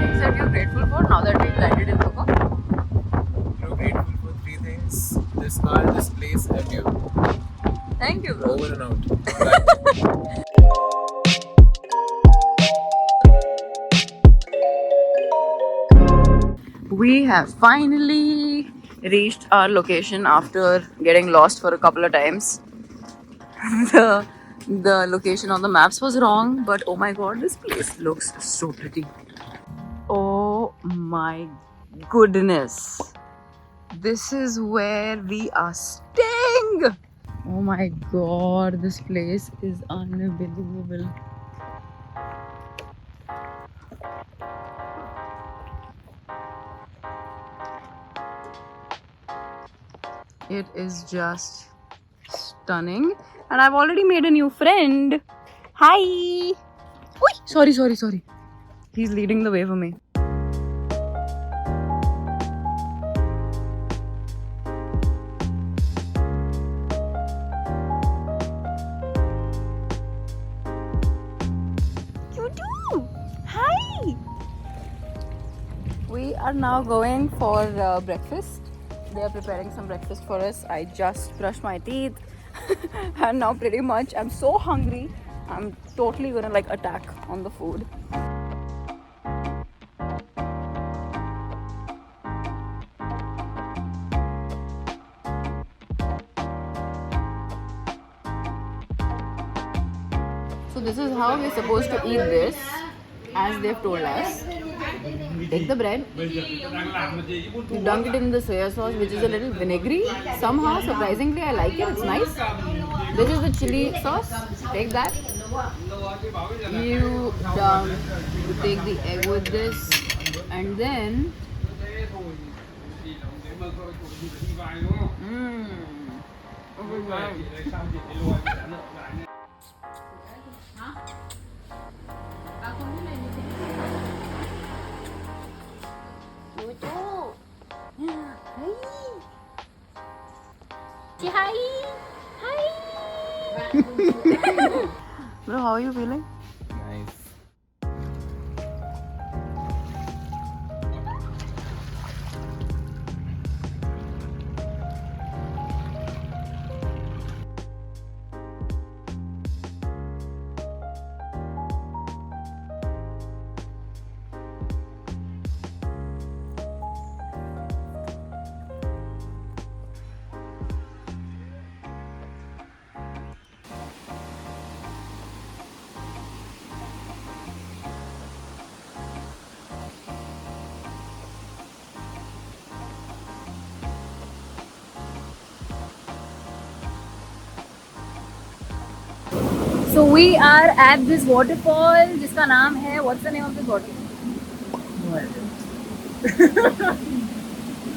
things that you're grateful for now that we've landed in Phú Quốc? You're grateful for three things: this car, this place, and you. Thank you, bro. Over and out. We have finally reached our location after getting lost for a couple of times. the the location on the maps was wrong, but oh my god, this place looks so pretty. Oh my goodness. This is where we are staying. Oh my god, this place is unbelievable. It is just stunning. And I've already made a new friend. Hi. Oi, sorry. He's leading the way for me. You do. Hi. We are now going for breakfast. They are preparing some breakfast for us. I just brushed my teeth and now pretty much I'm so hungry. I'm totally gonna like attack on the food. So this is how we're supposed to eat this, as they've told us. Take the bread, you dunk it in the soya sauce, which is a little vinegary. Somehow, surprisingly, I like it. It's nice. This is the chili sauce. Take that. You take the egg with this, and then hi. Bro, how are you feeling? Nice. So we are at this waterfall जिसका नाम है, what's the name of this waterfall?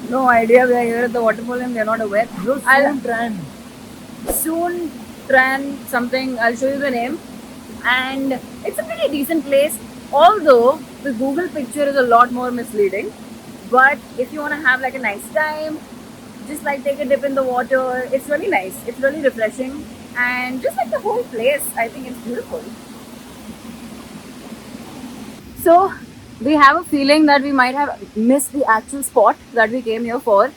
No idea. We are here at the waterfall and we are not aware. Soon Tran something, I'll show you the name. And it's a pretty decent place, although the Google picture is a lot more misleading. But if you want to have like a nice time, just like take a dip in the water, it's really nice. It's really refreshing. And just like the whole place, I think it's beautiful. So we have a feeling that we might have missed the actual spot that we came here for,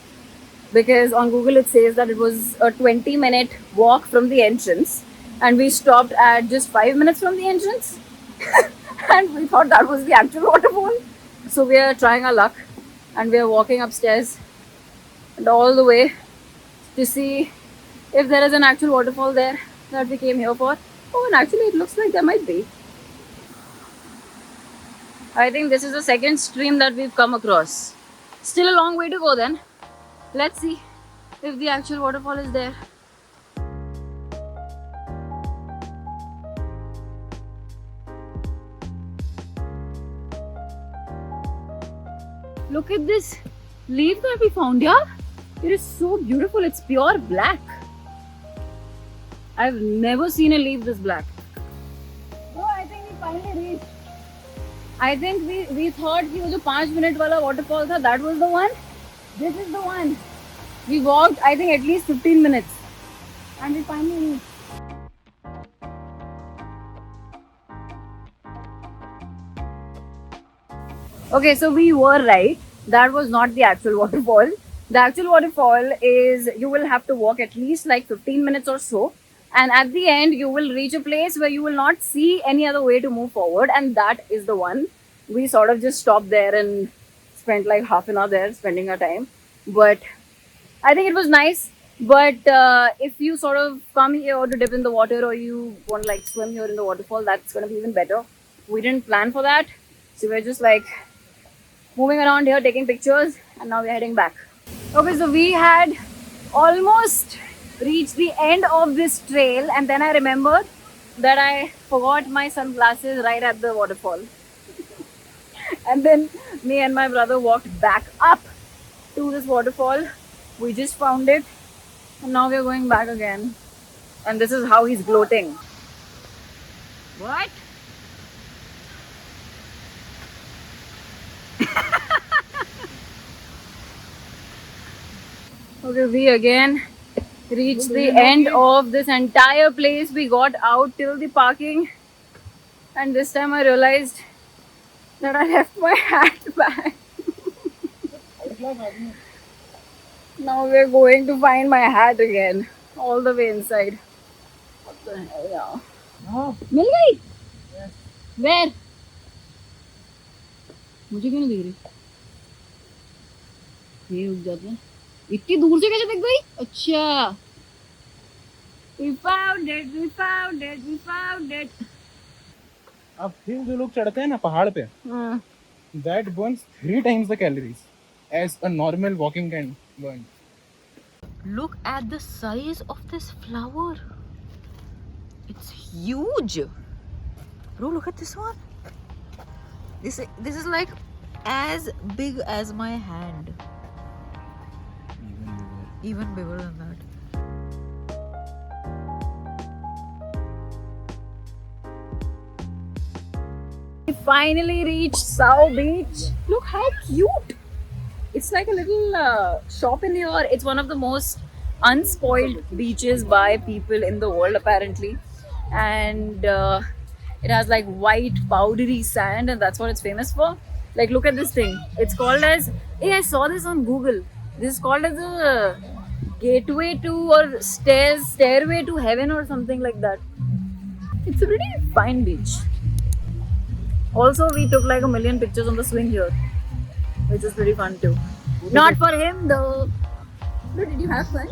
because on Google it says that it was a 20-minute walk from the entrance, and we stopped at just 5 minutes from the entrance and we thought that was the actual waterfall. So we are trying our luck and we are walking upstairs and all the way to see if there is an actual waterfall there that we came here for. Oh, and actually it looks like there might be. I think this is the second stream that we've come across. Still a long way to go then. Let's see if the actual waterfall is there. Look at this leaf that we found here. It is so beautiful. It's pure black. I've never seen a leaf this black. Oh, I think we finally reached. I think we thought कि वो जो 5 minute वाला waterfall था, that was the one. This is the one. We walked, I think, at least 15 minutes. And we finally reached. Okay, so we were right. That was not the actual waterfall. The actual waterfall is you will have to walk at least like 15 minutes or so. And at the end, you will reach a place where you will not see any other way to move forward. And that is the one. We sort of just stopped there and spent like half an hour there spending our time. But I think it was nice. But if you sort of come here to dip in the water or you want to like swim here in the waterfall, that's going to be even better. We didn't plan for that. So we're just like moving around here, taking pictures, and now we're heading back. Okay, so we had almost reached the end of this trail, and then I remembered that I forgot my sunglasses right at the waterfall. And then me and my brother walked back up to this waterfall. We just found it, and now we're going back again. And this is how he's gloating. What? Okay, we again reached the end of this entire place. We got out till the parking, and this time I realized that I left my hat back. Now we're going to find my hat again, all the way inside. What the hell, yeah? Oh, मिल गई? yes. Where? मुझे क्यों नहीं दिख रही? ये रुक जाते हैं. इतनी दूर से कैसे दिख गई? अच्छा. We found it. We found it. We found it. अब फिर जो लोग चढ़ते हैं ना पहाड़ पे, that burns 3 times the calories as a normal walking can burn. Look at the size of this flower. It's huge. Bro, look at this one. This is like as big as my hand. Even bigger than that. We finally reached Sao Beach. Look how cute. It's like a little shop in here. It's one of the most unspoiled beaches by people in the world, apparently. And it has like white, powdery sand, and that's what it's famous for. Like, look at this thing. It's called as. Hey, I saw this on Google. This is called as a gateway to or stairway to heaven or something like that. It's a pretty fine beach. Also, we took like a million pictures on the swing here, which is pretty fun too. Not for him though. But did you have fun?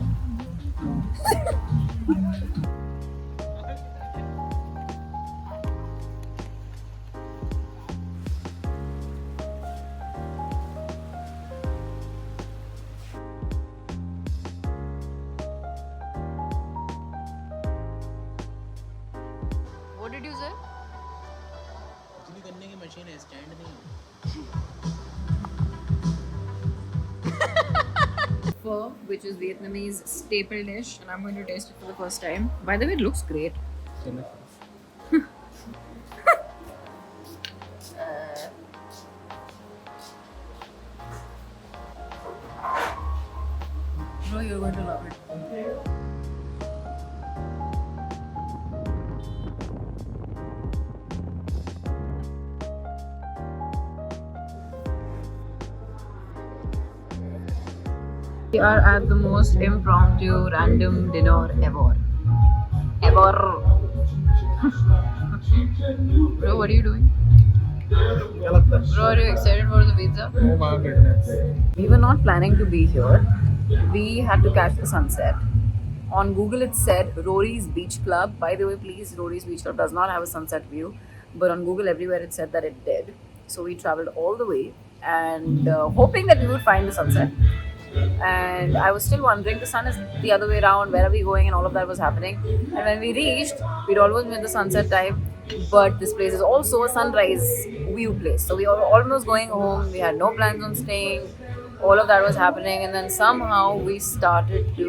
What did you say? बिजली करने की machine है, stand नहीं. Pho, which is Vietnamese staple dish, and I'm going to taste it for the first time. By the way, it looks great. Bro, you're going to love it. We are at the most impromptu random dinner ever. Bro, what are you doing? क्या लगता है? Bro, are you excited for the pizza? Oh my goodness. We were not planning to be here. We had to catch the sunset. On Google it said Rory's Beach Club. By the way, please, Rory's Beach Club does not have a sunset view. But on Google everywhere it said that it did. So we traveled all the way and hoping that we would find the sunset. And I was still wondering, the sun is the other way around, where are we going, and all of that was happening. And when we reached, we'd almost made the sunset time, but this place is also a sunrise view place. So we were almost going home, we had no plans on staying, all of that was happening, and then somehow we started to.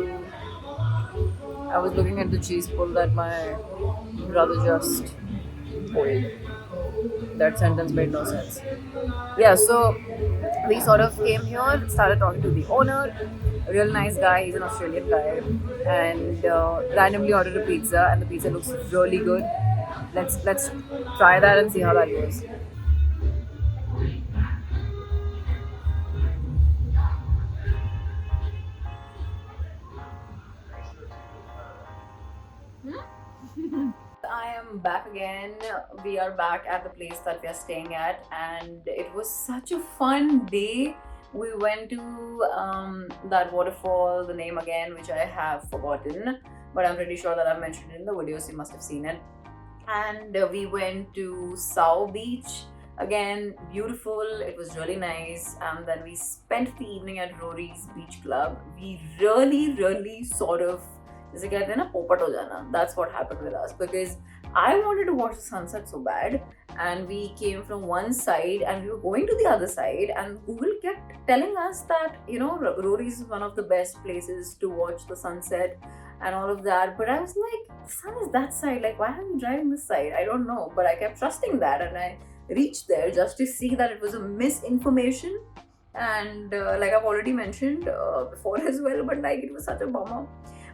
I was looking at the cheese pull that my brother just pulled. That sentence made no sense. Yeah, so we sort of came here, started talking to the owner, a real nice guy, he's an Australian guy, and randomly ordered a pizza, and the pizza looks really good. Let's try that and see how that goes. am back again. We are back at the place that we are staying at, and it was such a fun day. We went to that waterfall, the name again, which I have forgotten, but I'm pretty sure that I've mentioned it in the video, so you must have seen it. And we went to Suoi Beach. Again, beautiful. It was really nice. And then we spent the evening at Rory's Beach Club. We really sort of, जैसे कहते हैं ना पोपट हो जाना, that's what happened with us, because I wanted to watch the sunset so bad, and we came from one side and we were going to the other side, and Google kept telling us that, you know, Rory's is one of the best places to watch the sunset and all of that. But I was like, the sun is that side, like why are we driving this side? I don't know, but I kept trusting that, and I reached there just to see that it was a misinformation. And like I've already mentioned before as well, but like it was such a bummer.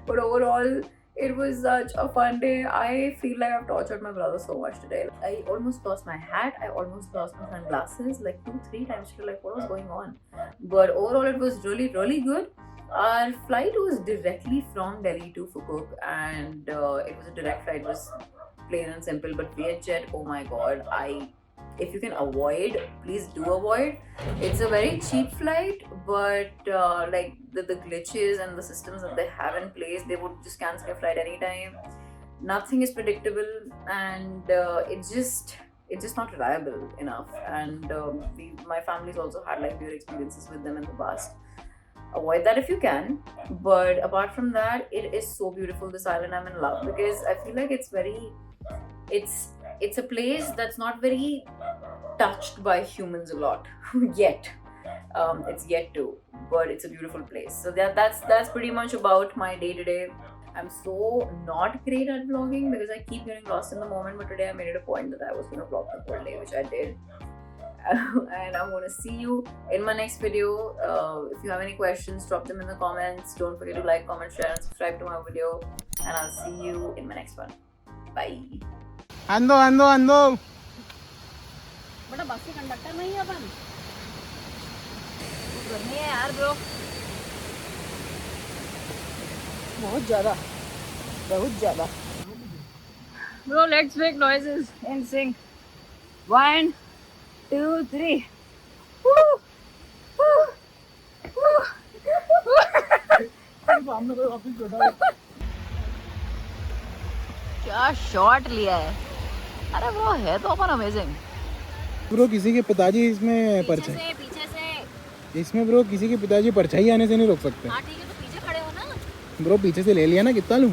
But overall, it was such a fun day. I feel like I've tortured my brother so much today. I almost lost my hat. I almost lost my sunglasses like 2-3 times. Like, what was going on? But overall, it was really good. Our flight was directly from Delhi to Phukok, and it was a direct flight. It was plain and simple. But VietJet, oh my god, if you can avoid, please do avoid. It's a very cheap flight, but like the glitches and the systems that they have in place, they would just cancel your flight anytime. Nothing is predictable, and it's just not reliable enough. And my family's also had like weird experiences with them in the past. Avoid that if you can. But apart from that, it is so beautiful, this island. I'm in love, because I feel like it's a place that's not very touched by humans a lot yet. It's yet to, but it's a beautiful place. So that's pretty much about my day today. I'm so not great at vlogging because I keep getting lost in the moment, but today I made it a point that I was going to vlog the whole day, which I did. And I'm going to see you in my next video. If you have any questions, drop them in the comments. Don't forget to like, comment, share and subscribe to my video, and I'll see you in my next one. Bye. Ando. बड़ा बस के conductor नहीं है अपन, गर्मी है यार bro, बहुत ज़्यादा Bro, let's make noises in sync. 1, 2, 3. Woo! क्या शॉट लिया है, अरे ब्रो है तो अपन अमेजिंग. ब्रो किसी के पिताजी इसमें पीछे से इसमें ब्रो किसी के पिताजी परछाई आने से नहीं रोक सकते. हाँ ठीक है, तो पीछे खड़े हो ना ब्रो, पीछे से ले लिया ना, कितना लूं.